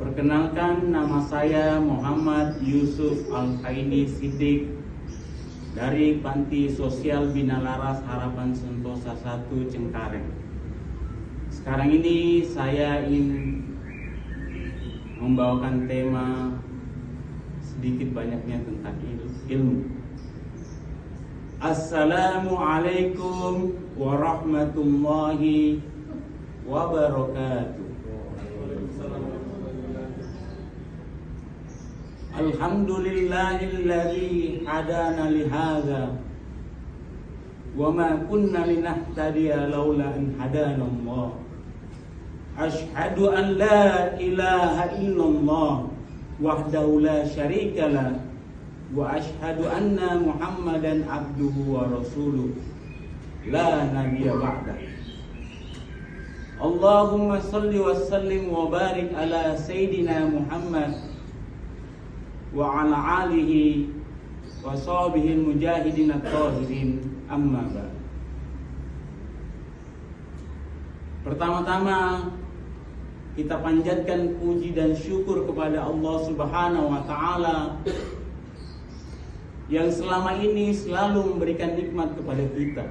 Perkenalkan, nama saya Muhammad Yusuf Al-Khaini Siddiq dari Panti Sosial Bina Laras Harapan Sentosa 1 Cengkareng. Sekarang ini saya ingin membawakan tema sedikit banyaknya tentang ilmu. Assalamualaikum warahmatullahi wabarakatuh. Alhamdulillahilladzi hadana lihadza wa ma kunna linahtadiya laula an hadana Allah. Asyhadu an la ilaha illallah wahdahu la syarikalah wa asyhadu anna Muhammadan abduhu wa rasuluh la nabiyya ba'dah. Allahumma salli wa sallim wa barik ala sayyidina Muhammad wa ala alihi wa sahbihi mujahidin at-tahirin, amma ba'd. Pertama-tama kita panjatkan puji dan syukur kepada Allah Subhanahu wa taala yang selama ini selalu memberikan nikmat kepada kita.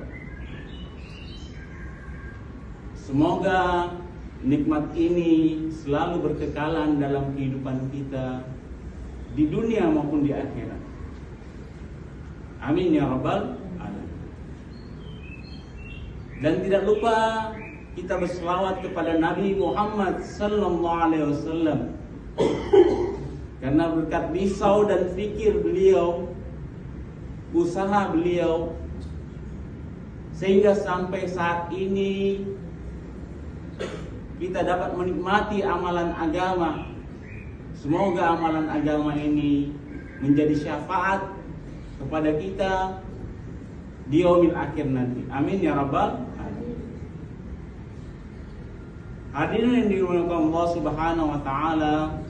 Semoga nikmat ini selalu berkekalan dalam kehidupan kita di dunia maupun di akhirat. Amin ya rabbal alamin. Dan tidak lupa kita berselawat kepada Nabi Muhammad sallallahu alaihi wasallam, karena berkat risau dan fikir beliau, usaha beliau, sehingga sampai saat ini kita dapat menikmati amalan agama. Semoga amalan agama ini menjadi syafaat kepada kita di yaumil akhir nanti. Amin ya rabbal alamin. Hadirin yang dimuliakan Allah Subhanahu wa taala,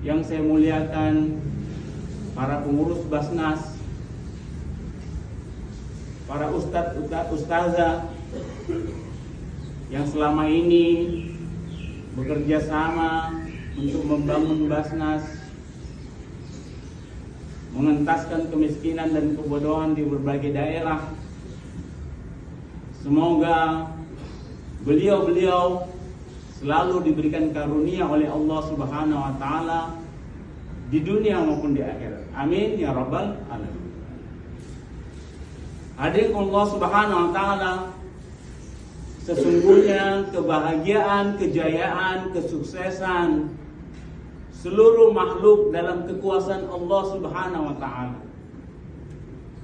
yang saya muliakan para pengurus Basnas, para ustazah yang selama ini bekerja sama untuk membangun Basnas, mengentaskan kemiskinan dan kebodohan di berbagai daerah. Semoga beliau-beliau selalu diberikan karunia oleh Allah Subhanahu wa taala di dunia maupun di akhirat. Amin ya rabbal alamin. Hadirin Allah Subhanahu wa taala, sesungguhnya kebahagiaan, kejayaan, kesuksesan seluruh makhluk dalam kekuasaan Allah Subhanahu wa taala.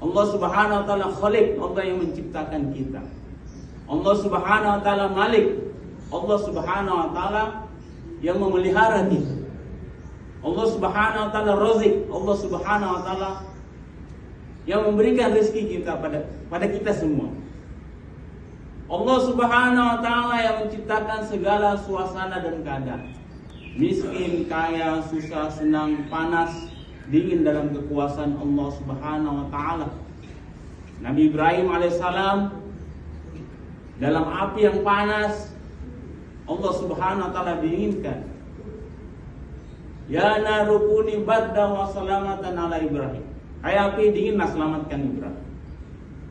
Allah Subhanahu wa taala Khaliq, Allah yang menciptakan kita. Allah Subhanahu wa taala Malik, Allah Subhanahu wa taala yang memelihara kita. Allah Subhanahu wa taala Razik, Allah Subhanahu wa taala yang memberikan rezeki kita pada kita semua. Allah Subhanahu wa taala yang menciptakan segala suasana dan keadaan. Miskin, kaya, susah, senang, panas, dingin dalam kekuasaan Allah Subhanahu wa taala. Nabi Ibrahim alaihissalam dalam api yang panas, Allah Subhanahu wa taala dinginkan. Ya narukuni badda wa salamatan ala Ibrahim. Hai api, dinginlah, selamatkan Ibrahim.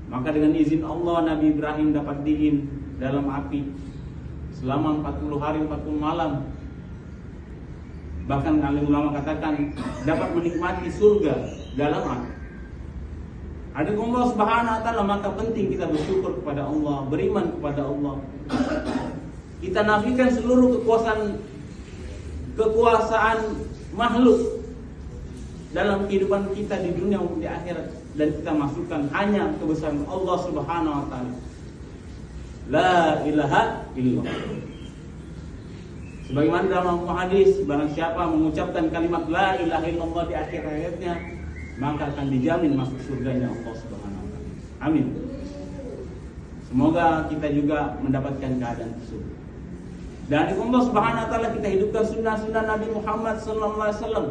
Maka dengan izin Allah, Nabi Ibrahim dapat dingin dalam api selama 40 hari 40 malam. Bahkan alim ulama katakan dapat menikmati surga dalam api. Ada Allah Subhanahu wa taala, maka penting kita bersyukur kepada Allah, beriman kepada Allah. Kita nafikan seluruh kekuasaan makhluk dalam kehidupan kita di dunia maupun di akhirat, dan kita masukkan hanya kebesaran Allah Subhanahu wa taala. La ilaha illallah. Sebagaimana dalam hadis, barang siapa mengucapkan kalimat la ilaha illallah di akhir hayatnya, maka akan dijamin masuk surganya Allah Subhanahu wa taala. Amin. Semoga kita juga mendapatkan keadaan tersebut. Dan Allah Subhanahu wa taala kita hidupkan sunnah-sunnah Nabi Muhammad sallallahu alaihi wasallam.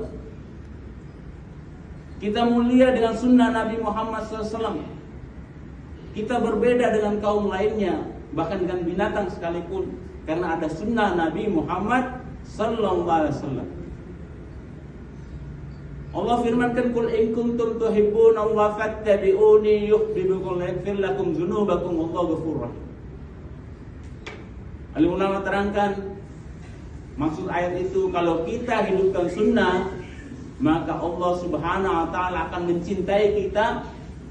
Kita mulia dengan sunnah Nabi Muhammad SAW. Kita berbeda dengan kaum lainnya bahkan dengan binatang sekalipun, karena ada sunnah Nabi Muhammad sallallahu alaihi wasallam. Allah firmankan, "Qul in kuntum tuhibbuna Allah fattabi'uni yuhibbukum wa yaghfir lakum dzunubakum wallahu ghafurur rahim." Alim ulama terangkan maksud ayat itu, kalau kita hidupkan sunnah, maka Allah Subhanahu wa taala akan mencintai kita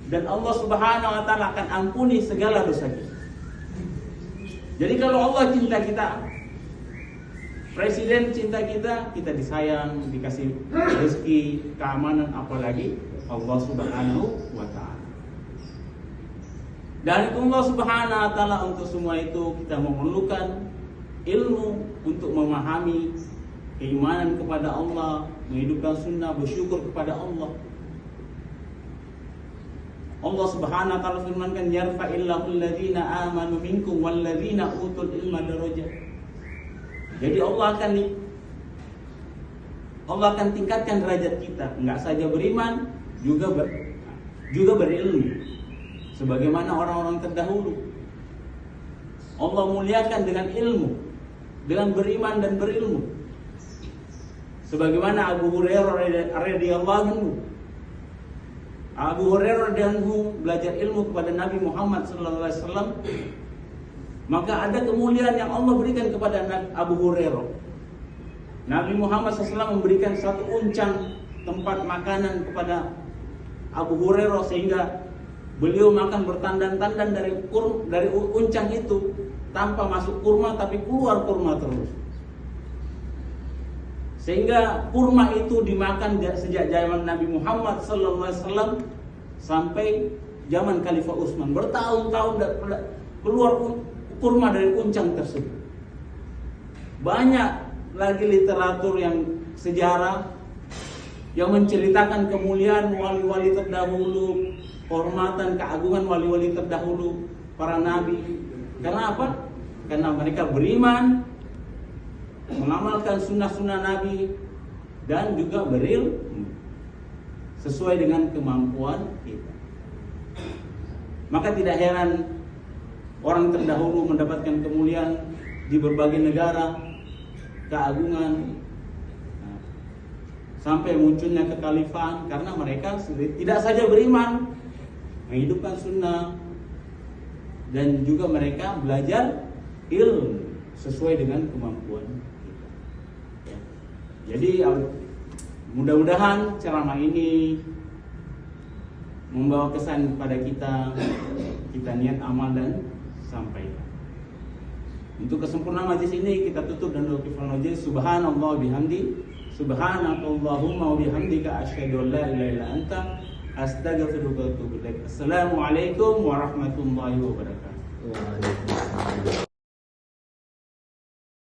dan Allah Subhanahu wa taala akan ampuni segala dosa kita. Jadi kalau Allah cinta kita, Presiden cinta kita, kita disayang, dikasih rezeki, keamanan, apalagi Allah Subhanahu wa taala. Dan Allah Subhanahu wa taala untuk semua itu kita memerlukan ilmu untuk memahami keimanan kepada Allah, menghidupkan sunnah, bersyukur kepada Allah. Allah Subhanahu wa taala firmankan, "Yarfa'illahu alladhina amanu minkum walladhina utul ilma darajat." Jadi Allah akan tingkatkan derajat kita, enggak saja beriman, juga berilmu. Sebagaimana orang-orang terdahulu. Allah muliakan dengan ilmu, dengan beriman dan berilmu. Sebagaimana Abu Hurairah radhiyallahu anhu. Abu Hurairah radhiyallahu anhu belajar ilmu kepada Nabi Muhammad sallallahu alaihi wasallam. Maka ada kemuliaan yang Allah berikan kepada Abu Hurairah. Nabi Muhammad SAW memberikan satu uncang tempat makanan kepada Abu Hurairah, sehingga beliau makan bertandan-tandan dari uncang itu, tanpa masuk kurma tapi keluar kurma terus. Sehingga kurma itu dimakan sejak zaman Nabi Muhammad SAW sampai zaman Khalifah Utsman. Bertahun-tahun keluar kurma dari uncang tersebut. Banyak lagi literatur yang sejarah yang menceritakan kemuliaan wali-wali terdahulu, kehormatan, keagungan wali-wali terdahulu, para nabi. Karena apa? Karena mereka beriman, mengamalkan sunnah-sunnah nabi, dan juga berilmu sesuai dengan kemampuan kita. Maka tidak heran orang terdahulu mendapatkan kemuliaan di berbagai negara, keagungan, sampai munculnya kekhalifahan, karena mereka tidak saja beriman, menghidupkan sunnah, dan juga mereka belajar ilmu sesuai dengan kemampuan kita. Jadi mudah-mudahan ceramah ini membawa kesan kepada kita niat amal dan sampaikan. Untuk kesempurnaan majlis ini kita tutup dan doa kifayah majlis. Subhanallah bihamdi, subhanakallahumma wa bihamdika asyhadu an la ilaha illa anta astaghfiruka wa atubu ilaik. Assalamualaikum warahmatullahi wabarakatuh. Waalaikumsalam.